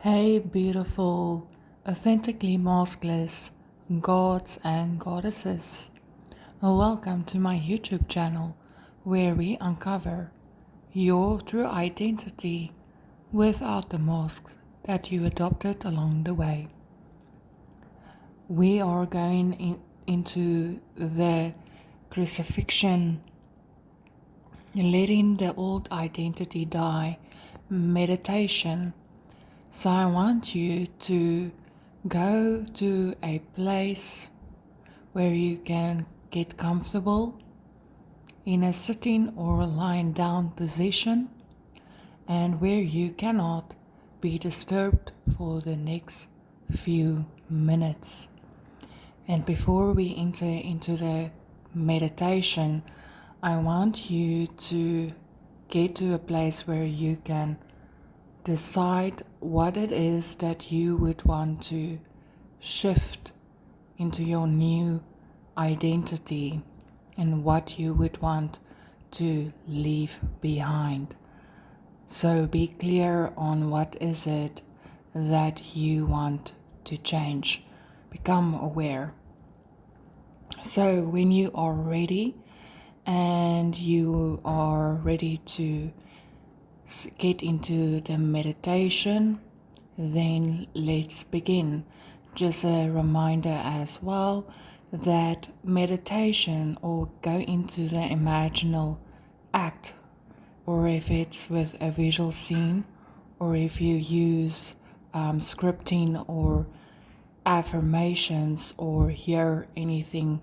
Hey, beautiful, authentically maskless gods and goddesses. Welcome to my YouTube channel where we uncover your true identity without the masks that you adopted along the way. We are going into the crucifixion, letting the old identity die meditation. So I want you to go to a place where you can get comfortable in a sitting or lying down position and where you cannot be disturbed for the next few minutes. And before we enter into the meditation, I want you to get to a place where you can decide what it is that you would want to shift into your new identity and what you would want to leave behind. So be clear on what is it that you want to change. Become aware. So when you are ready and you are ready to get into the meditation, then let's begin. Just a reminder as well that meditation or go into the imaginal act, or if it's with a visual scene, or if you use scripting or affirmations or hear anything,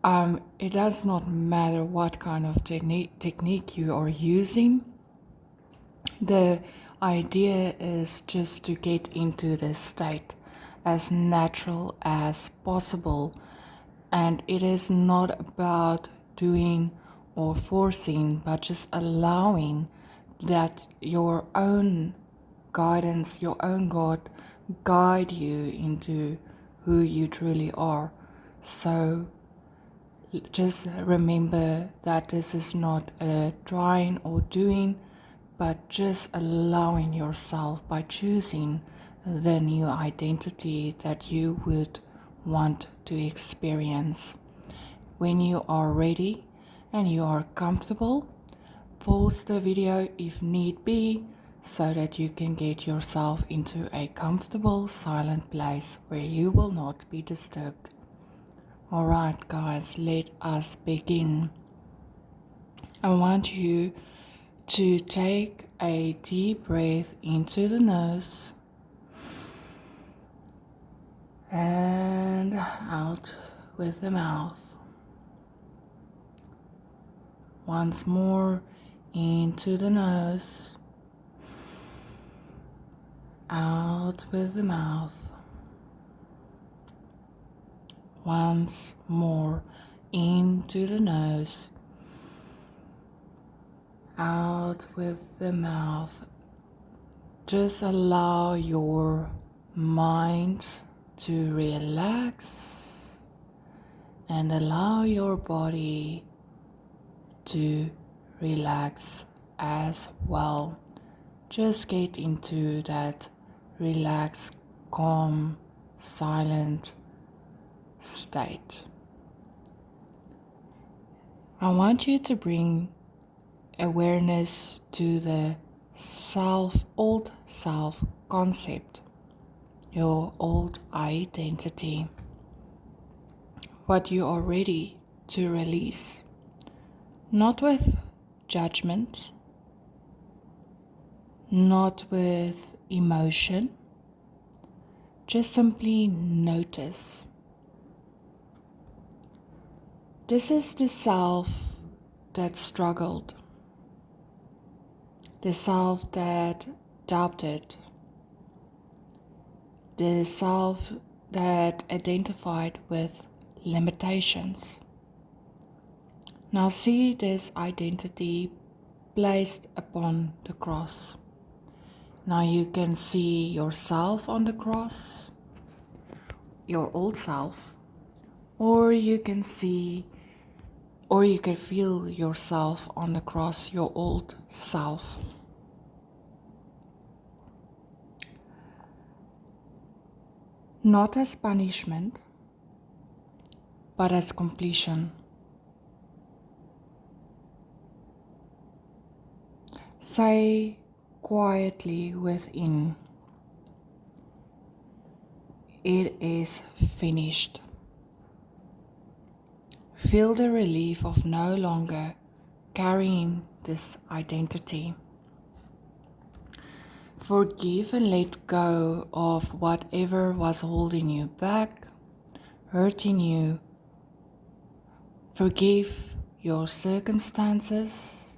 it does not matter what kind of technique you are using. The idea is just to get into this state as natural as possible, and it is not about doing or forcing, but just allowing that your own guidance, your own God guide you into who you truly are. So just remember that this is not a trying or doing, but just allowing yourself by choosing the new identity that you would want to experience. When you are ready and you are comfortable, pause the video if need be so that you can get yourself into a comfortable, silent place where you will not be disturbed. Alright guys, let us begin. I want you to take a deep breath into the nose and out with the mouth. Once more, into the nose, out with the mouth. Once more, into the nose, out with the mouth. Just allow your mind to relax and allow your body to relax as well. Just get into that relaxed, calm, silent state. I want you to bring awareness to the old self concept, your old identity, what you are ready to release, not with judgment, not with emotion, just simply notice. This is the self that struggled, the self that doubted, the self that identified with limitations. Now see this identity placed upon the cross. Now you can see yourself on the cross, your old self, or you can feel yourself on the cross, your old self. not as punishment, but as completion. Say quietly within, it is finished. Feel the relief of no longer carrying this identity. Forgive and let go of whatever was holding you back, hurting you. Forgive your circumstances,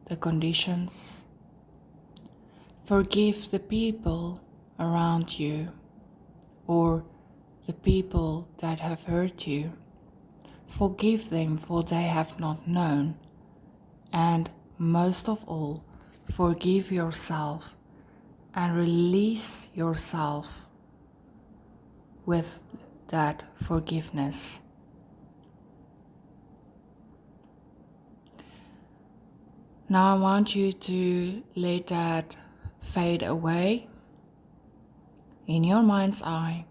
the conditions. Forgive the people around you or the people that have hurt you. Forgive them for they have not known. And most of all, forgive yourself and release yourself with that forgiveness. Now I want you to let that fade away in your mind's eye.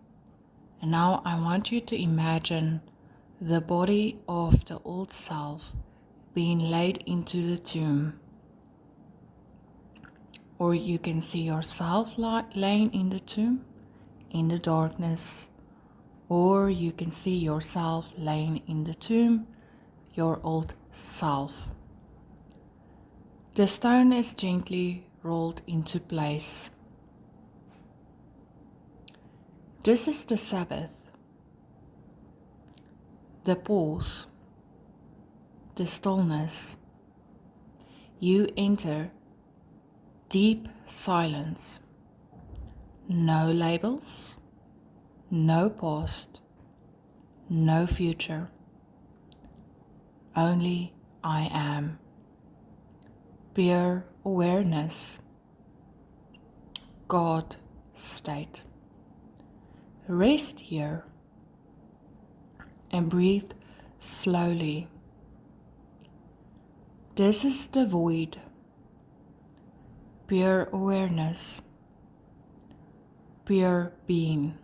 And now I want you to imagine the body of the old self being laid into the tomb. Or you can see yourself laying in the tomb in the darkness. Or you can see yourself laying in the tomb, your old self. The stone is gently rolled into place. This is the Sabbath, the pause, the stillness. You enter deep silence. No labels, no past, no future. Only I am. Pure awareness. God state. Rest here and breathe slowly. This is the void. Pure awareness. Pure being.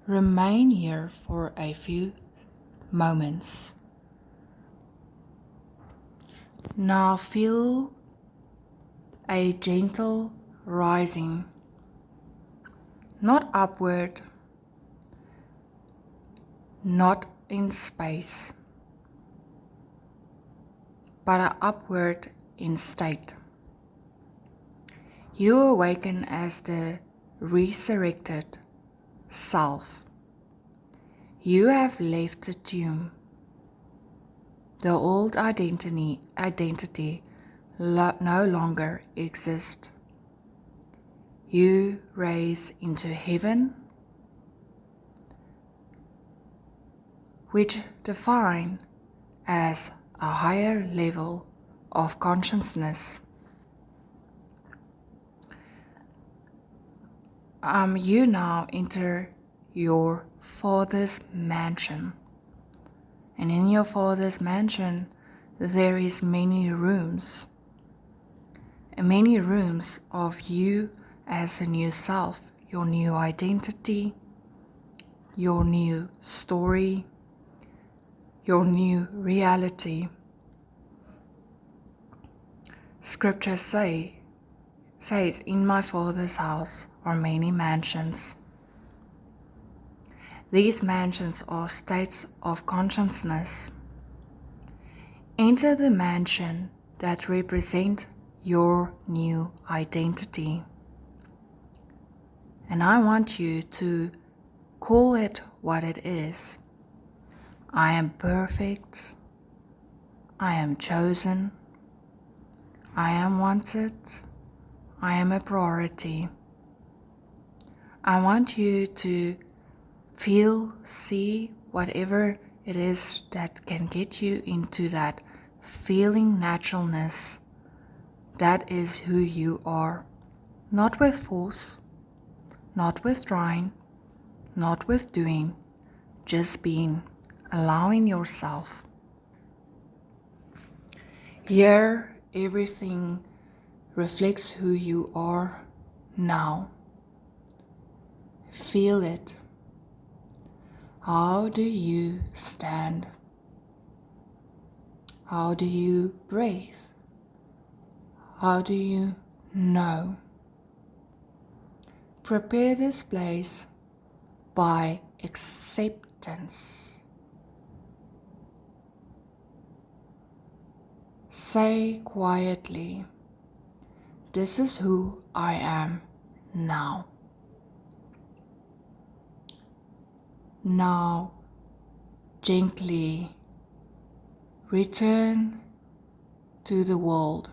Remain here for a few moments. Now feel a gentle rising, not upward, not in space, but an upward in state. You awaken as the resurrected self. You have left the tomb. The old identity no longer exists. You rise into heaven, which define as a higher level of consciousness. You now enter your Father's mansion. And in your Father's mansion, there is many rooms. Many rooms of you as a new self, your new identity, your new story, your new reality. Scripture says, in my Father's house are many mansions. These mansions are states of consciousness. Enter the mansion that represent your new identity. And I want you to call it what it is. I am perfect. I am chosen. I am wanted. I am a priority. I want you to feel, see whatever it is that can get you into that feeling naturalness. That is who you are. Not with force, not with trying, not with doing, just being, allowing yourself. Here, everything reflects who you are now. Feel it. How do you stand? How do you breathe? How do you know? Prepare this place by acceptance. Say quietly, "This is who I am now." Now, gently return to the world.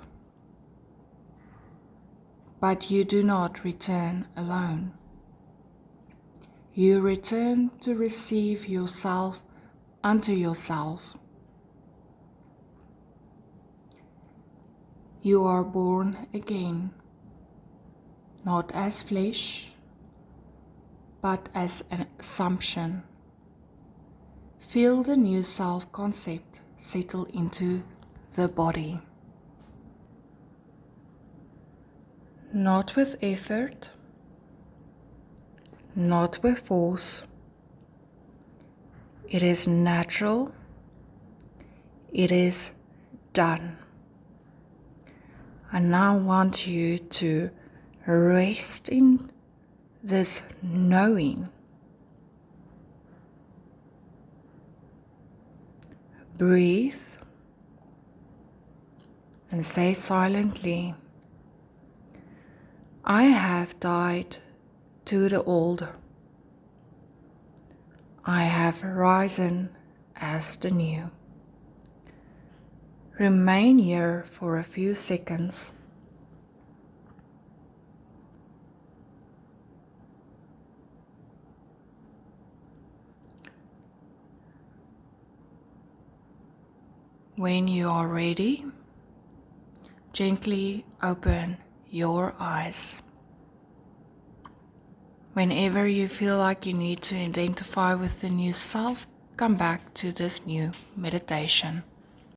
But you do not return alone. You return to receive yourself unto yourself. You are born again, not as flesh, but as an assumption. Feel the new self-concept settle into the body. Not with effort, not with force. It is natural. It is done. I now want you to rest in this knowing. Breathe and say silently, "I have died to the old. I have risen as the new." Remain here for a few seconds. When you are ready, gently open your eyes. Whenever you feel like you need to identify with the new self, come back to this new meditation.